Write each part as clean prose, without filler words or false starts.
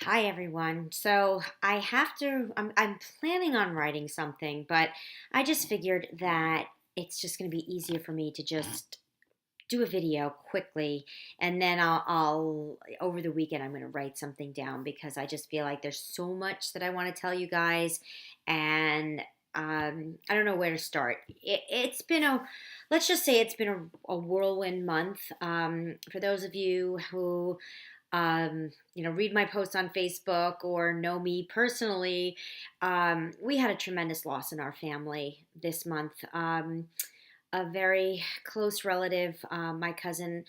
Hi everyone. I'm planning on writing something, but I just figured that it's just going to be easier for me to just do a video quickly, and then I'll over the weekend I'm going to write something down because I just feel like there's so much that I want to tell you guys, and I don't know where to start. It's been let's just say it's been a whirlwind month. For those of you who read my posts on Facebook or know me personally, we had a tremendous loss in our family this month. A very close relative, my cousin,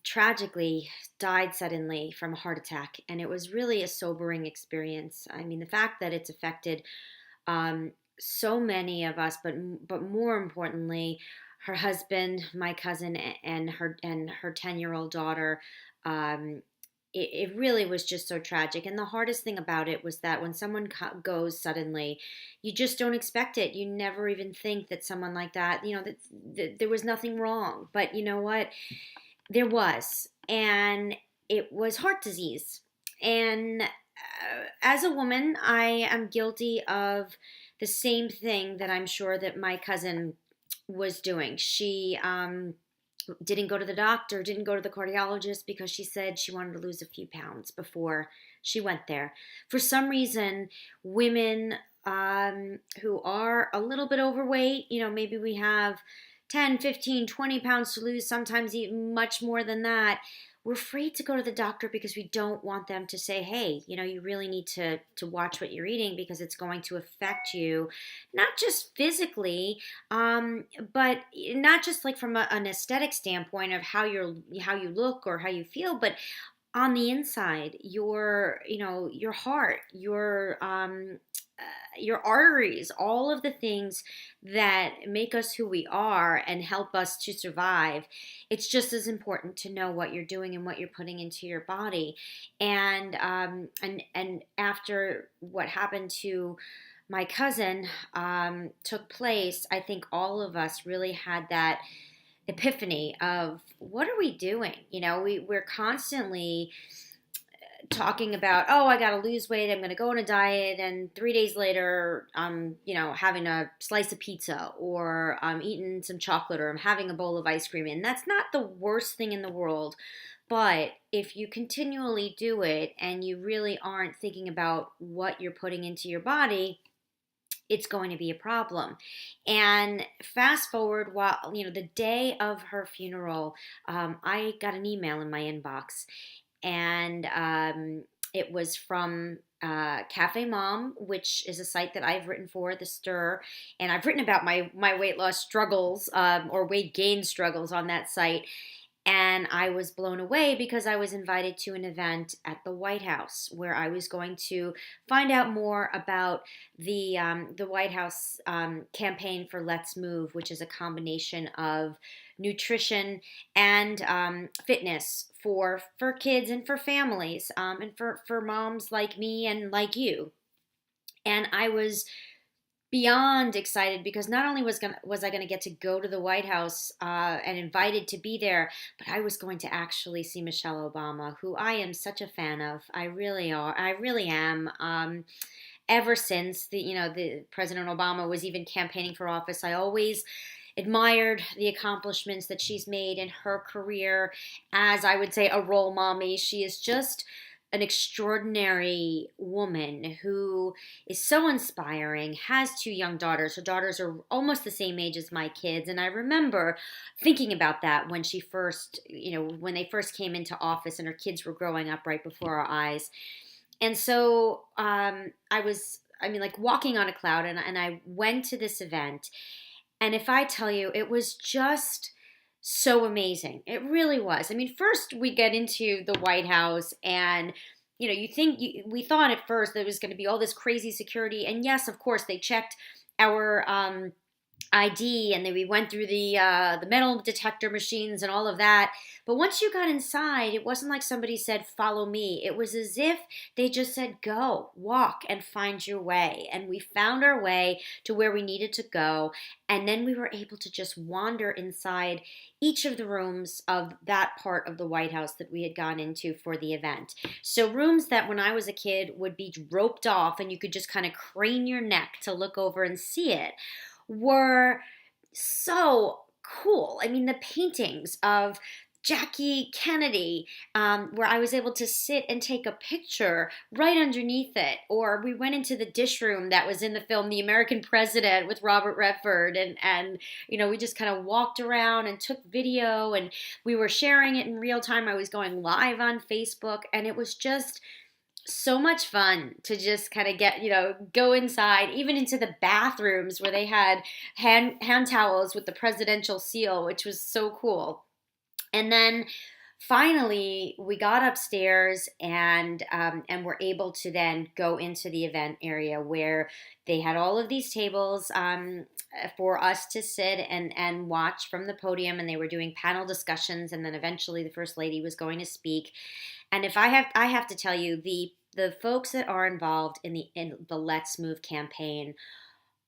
tragically died suddenly from a heart attack, and it was really a sobering experience. I mean, the fact that it's affected so many of us, but more importantly, her husband, my cousin, and her 10-year-old daughter. Um, it really was just so tragic. And the hardest thing about it was that when someone goes suddenly, you just don't expect it. You never even think that someone like that, that there was nothing wrong. But you know what? There was. And it was heart disease. And as a woman, I am guilty of the same thing that I'm sure that my cousin was doing. She didn't go to the doctor, didn't go to the cardiologist because she said she wanted to lose a few pounds before she went there. For some reason, women who are a little bit overweight, maybe we have 10, 15, 20 pounds to lose, sometimes even much more than that. We're afraid to go to the doctor because we don't want them to say, hey, you really need to watch what you're eating because it's going to affect you, not just physically, but not just like from an aesthetic standpoint of how you look or how you feel, but on the inside, your heart, your arteries, all of the things that make us who we are and help us to survive. It's just as important to know what you're doing and what you're putting into your body. And after what happened to my cousin took place, I think all of us really had that epiphany of what are we doing? We're constantly talking about, oh, I got to lose weight, I'm going to go on a diet, and 3 days later, I'm, having a slice of pizza, or I'm eating some chocolate, or I'm having a bowl of ice cream. And that's not the worst thing in the world. But if you continually do it and you really aren't thinking about what you're putting into your body, it's going to be a problem. And fast forward, while the day of her funeral, I got an email in my inbox, and it was from Cafe Mom, which is a site that I've written for, The Stir, and I've written about my weight loss struggles, or weight gain struggles on that site. And I was blown away because I was invited to an event at the White House where I was going to find out more about the White House campaign for Let's Move, which is a combination of nutrition and fitness for kids and for families, and for moms like me and like you. And I was beyond excited because not only was I going to get to go to the White House and invited to be there, but I was going to actually see Michelle Obama, who I am such a fan of. I really am. Ever since the President Obama was even campaigning for office, I always admired the accomplishments that she's made in her career as, I would say, a role mommy. She is just an extraordinary woman who is so inspiring, has two young daughters. Her daughters are almost the same age as my kids. And I remember thinking about that when when they first came into office and her kids were growing up right before our eyes. And so like walking on a cloud, and I went to this event. And if I tell you, it was just so amazing. It really was. I mean, first we get into the White House, and we thought at first there was going to be all this crazy security. And yes, of course, they checked our ID, and then we went through the metal detector machines and all of that. But once you got inside, it wasn't like somebody said, "Follow me." It was as if they just said, "Go, walk, and find your way." And we found our way to where we needed to go, and then we were able to just wander inside each of the rooms of that part of the White House that we had gone into for the event. So rooms that when I was a kid would be roped off, and you could just kind of crane your neck to look over and see it, were so cool. I mean, the paintings of Jackie Kennedy, where I was able to sit and take a picture right underneath it. Or we went into the dish room that was in the film The American President with Robert Redford, and we just kind of walked around and took video, and we were sharing it in real time. I was going live on Facebook, and it was just so much fun to just kind of get, go inside, even into the bathrooms where they had hand towels with the presidential seal, which was so cool. And then finally, we got upstairs, and were able to then go into the event area where they had all of these tables for us to sit and watch from the podium, and they were doing panel discussions, and then eventually the first lady was going to speak. And if I have to tell you, the folks that are involved in the Let's Move campaign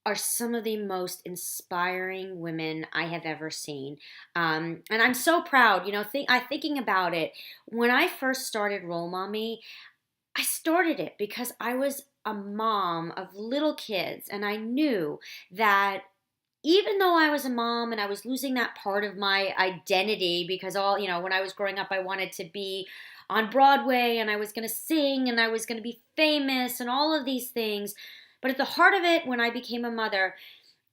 are some of the most inspiring women I have ever seen. And I'm so proud. Thinking about it, when I first started Roll Mommy, I started it because I was a mom of little kids, and I knew that even though I was a mom and I was losing that part of my identity, because when I was growing up, I wanted to be on Broadway, and I was going to sing, and I was going to be famous and all of these things. But at the heart of it, when I became a mother,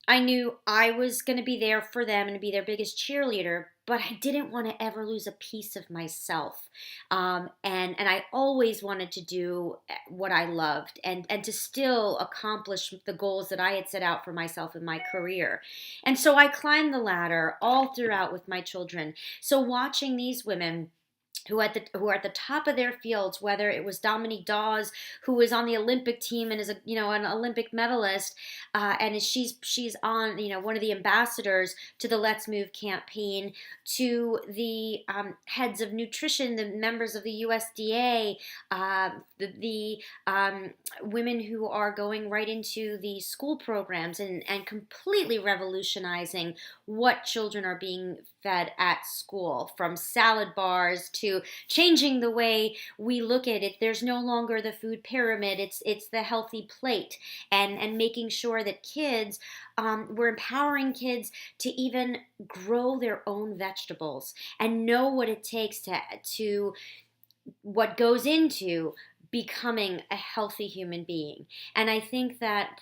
I knew I was going to be there for them and be their biggest cheerleader, but I didn't want to ever lose a piece of myself. And I always wanted to do what I loved, and to still accomplish the goals that I had set out for myself in my career. And so I climbed the ladder all throughout with my children. So watching these women who are at the top of their fields, whether it was Dominique Dawes, who was on the Olympic team and is an Olympic medalist, and she's on one of the ambassadors to the Let's Move campaign, to the heads of nutrition, the members of the USDA, the women who are going right into the school programs, and completely revolutionizing what children are being fed at school, from salad bars to changing the way we look at it. There's no longer the food pyramid. It's the healthy plate, and making sure that kids, we're empowering kids to even grow their own vegetables and know what it takes to what goes into becoming a healthy human being. And I think that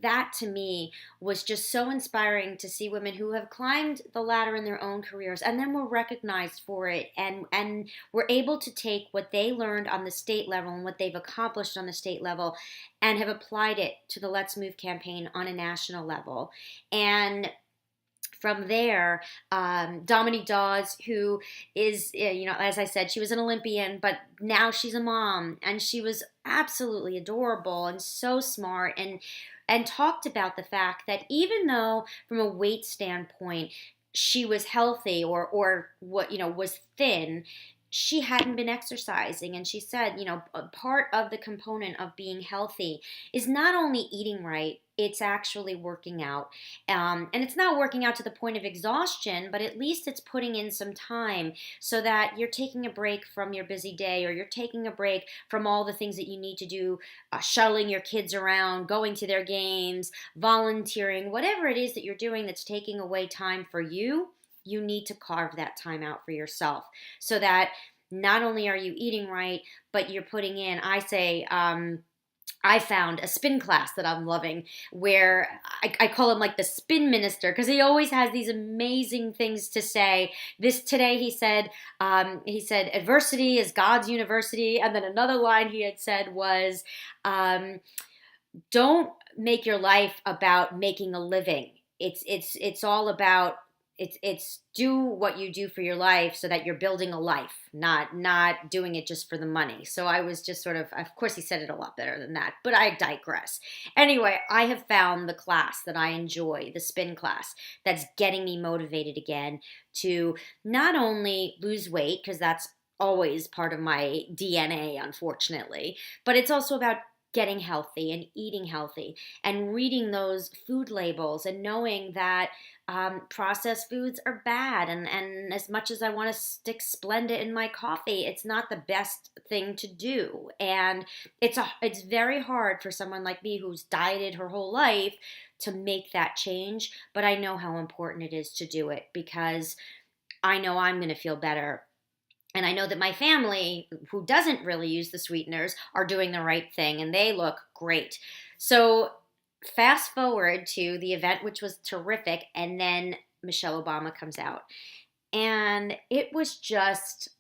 that to me was just so inspiring, to see women who have climbed the ladder in their own careers and then were recognized for it, and were able to take what they learned on the state level and what they've accomplished on the state level and have applied it to the Let's Move campaign on a national level. And from there, Dominique Dawes, who is, as I said, she was an Olympian, but now she's a mom, and she was absolutely adorable and so smart, and talked about the fact that even though from a weight standpoint she was healthy, or what was thin, she hadn't been exercising. And she said, a part of the component of being healthy is not only eating right, it's actually working out. And it's not working out to the point of exhaustion, but at least it's putting in some time so that you're taking a break from your busy day, or you're taking a break from all the things that you need to do, shuttling your kids around, going to their games, volunteering, whatever it is that you're doing that's taking away time for you. You need to carve that time out for yourself, so that not only are you eating right, but you're putting in, I found a spin class that I'm loving, where I call him like the spin minister, because he always has these amazing things to say. Today he said adversity is God's university, and then another line he had said was, don't make your life about making a living. It's all about it's do what you do for your life so that you're building a life, not doing it just for the money. So I was just sort of course he said it a lot better than that, but I digress. Anyway, I have found the class that I enjoy, the spin class, that's getting me motivated again to not only lose weight, because that's always part of my DNA, unfortunately, but it's also about getting healthy and eating healthy and reading those food labels and knowing that processed foods are bad. And as much as I want to stick Splenda in my coffee, it's not the best thing to do. And it's very hard for someone like me who's dieted her whole life to make that change. But I know how important it is to do it because I know I'm going to feel better. And I know that my family, who doesn't really use the sweeteners, are doing the right thing and they look great. So, fast forward to the event, which was terrific, and then Michelle Obama comes out. And it was just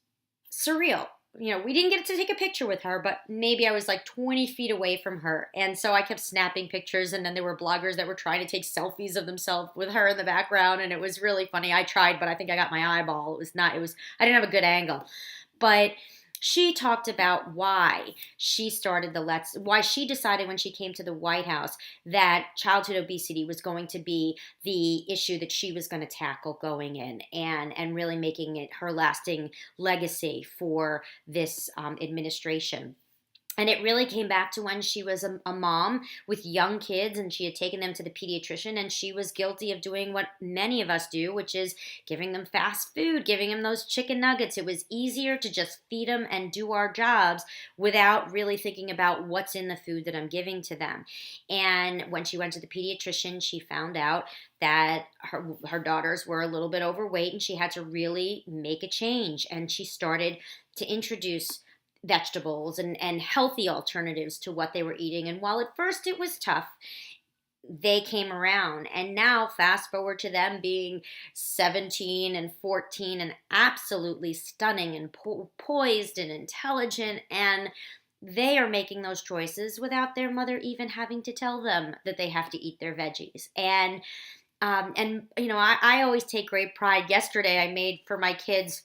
surreal. We didn't get to take a picture with her, but maybe I was like 20 feet away from her. And so I kept snapping pictures, and then there were bloggers that were trying to take selfies of themselves with her in the background, and it was really funny. I tried, but I think I got my eyeball. I didn't have a good angle. But she talked about why she started why she decided when she came to the White House that childhood obesity was going to be the issue that she was going to tackle going in and really making it her lasting legacy for this administration. And it really came back to when she was a mom with young kids and she had taken them to the pediatrician and she was guilty of doing what many of us do, which is giving them fast food, giving them those chicken nuggets. It was easier to just feed them and do our jobs without really thinking about what's in the food that I'm giving to them. And when she went to the pediatrician, she found out that her daughters were a little bit overweight and she had to really make a change. And she started to introduce vegetables and healthy alternatives to what they were eating. And while at first it was tough, they came around. And now, fast forward to them being 17 and 14 and absolutely stunning and poised and intelligent. And they are making those choices without their mother even having to tell them that they have to eat their veggies. I always take great pride. Yesterday, I made for my kids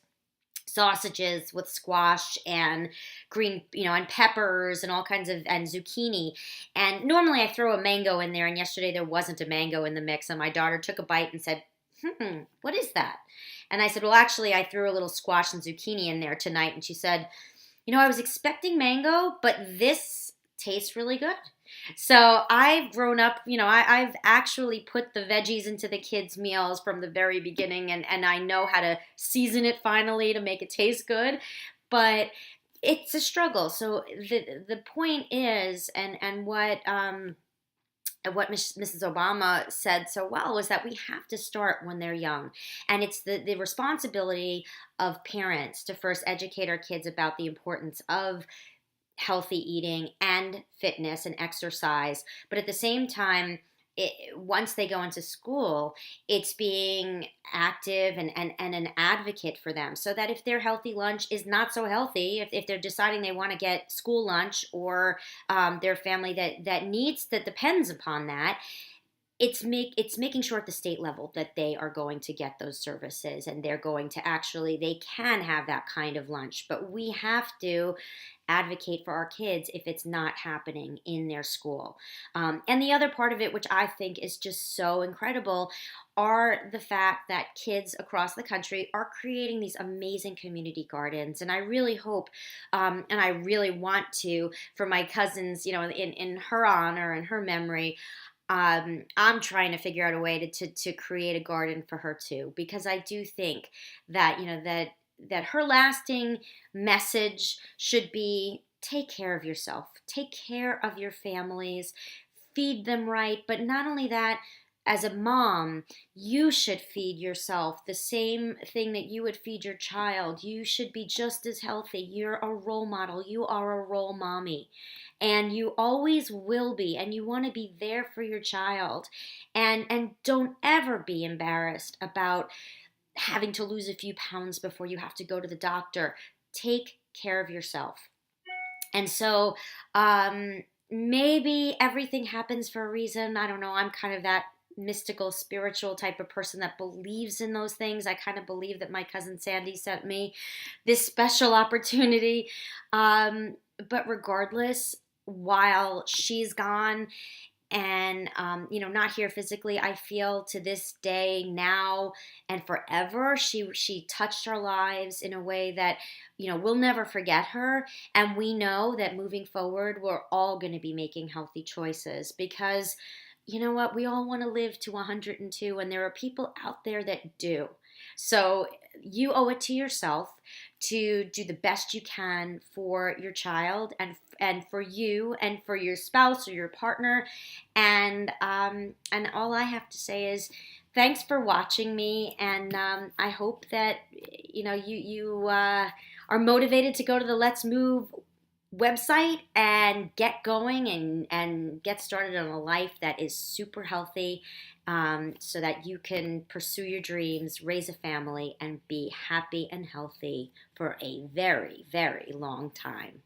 sausages with squash and green, and peppers and all kinds of, and zucchini. And normally I throw a mango in there, and yesterday there wasn't a mango in the mix. And my daughter took a bite and said, what is that? And I said, well, actually, I threw a little squash and zucchini in there tonight. And she said, I was expecting mango, but this tastes really good. So I've grown up, I've actually put the veggies into the kids' meals from the very beginning, and I know how to season it finally to make it taste good. But it's a struggle. So the point is, and what Mrs. Obama said so well was that we have to start when they're young. And it's the responsibility of parents to first educate our kids about the importance of healthy eating and fitness and exercise. But at the same time, once they go into school, it's being active and an advocate for them so that if their healthy lunch is not so healthy, if they're deciding they want to get school lunch or their family that depends upon that, it's making sure at the state level that they are going to get those services and they're going to they can have that kind of lunch. But we have to advocate for our kids if it's not happening in their school. And the other part of it, which I think is just so incredible, are the fact that kids across the country are creating these amazing community gardens. And I really hope, and I really want to, for my cousins, in her honor and her memory, I'm trying to figure out a way to create a garden for her too, because I do think that, that her lasting message should be take care of yourself, take care of your families, feed them right. But not only that, as a mom, you should feed yourself the same thing that you would feed your child. You should be just as healthy. You're a role model. You are a role mommy. And you always will be. And you want to be there for your child. And don't ever be embarrassed about having to lose a few pounds before you have to go to the doctor. Take care of yourself. And so, maybe everything happens for a reason. I don't know. I'm kind of that mystical, spiritual type of person that believes in those things. I kind of believe that my cousin Sandy sent me this special opportunity. But regardless, while she's gone and not here physically, I feel to this day, now and forever, she touched our lives in a way that we'll never forget her. And we know that moving forward, we're all going to be making healthy choices, because you know what, we all want to live to 102, and there are people out there that do. So you owe it to yourself to do the best you can for your child, and for you, and for your spouse or your partner. And all I have to say is thanks for watching me, and I hope that you are motivated to go to the Let's Move website and get going, and get started on a life that is super healthy, so that you can pursue your dreams, raise a family, and be happy and healthy for a very, very long time.